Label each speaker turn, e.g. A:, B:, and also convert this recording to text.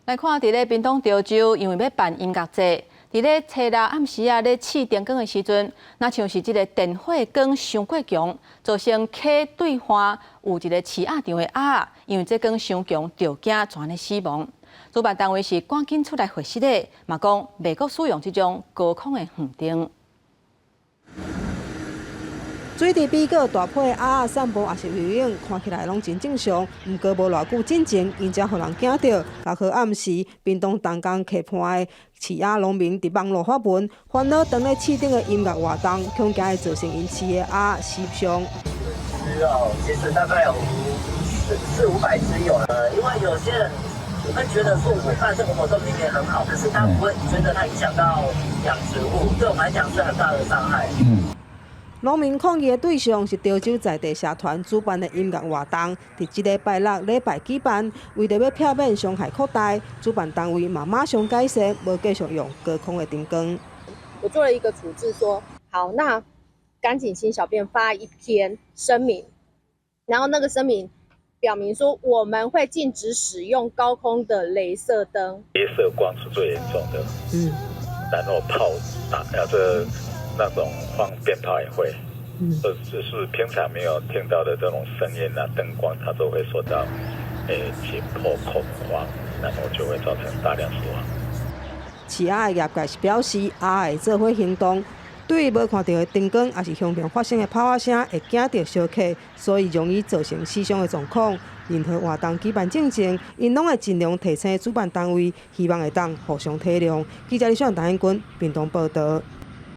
A: 来看，伫咧屏东潮州，因为要办音乐节，伫咧初六暗时啊，咧试电光的时阵，那像是即个电火光伤过强，造成溪对岸有一个饲鸭场的鸭，因为这光伤强，着惊全咧死亡。主办单位是赶紧出来核实的，嘛讲袂阁使用这种高空的园丁。
B: 水池比个大批鸭散步也是游泳，看起来拢真正常。毋过无偌久之前，因才互人惊到。6号暗时，屏东东港溪畔的饲鸭农民伫网络发文，烦恼当咧市顶的音乐活动，恐惊会造成因饲的鸭死伤。
C: 其实大概有400-500只有了，因为有些人会觉得说我办这个活动明明很好，可是他不会觉得它影响到养殖户，对我们来讲是很大的伤害。
B: 农民抗议的对象是潮州在地社团主办的音乐活动，伫即礼拜六礼拜举办，为着要避免伤害扩大，主办单位嘛马上改善，无继续用高空的灯光。
D: 我做了一个处置，说好，那赶紧请小编发一篇声明，然后那个声明表明说我们会禁止使用高空的镭射灯，
E: 镭射光是最严重的，然后炮打那种放鞭炮也会，只是平常没有听到的这种声音啊、灯光，它都会受到紧迫恐慌，然后就会造成大量死亡。
B: 饲鸭的业界是表示，鸭会做伙行动，对于无看到的灯光，也是乡边发生的炮仔声，会惊到小客，所以容易造成死伤的状况。任何活动举办进前，因拢会尽量提醒主办单位，希望会当互相体谅。记者李尚、陈彦君，屏东报道。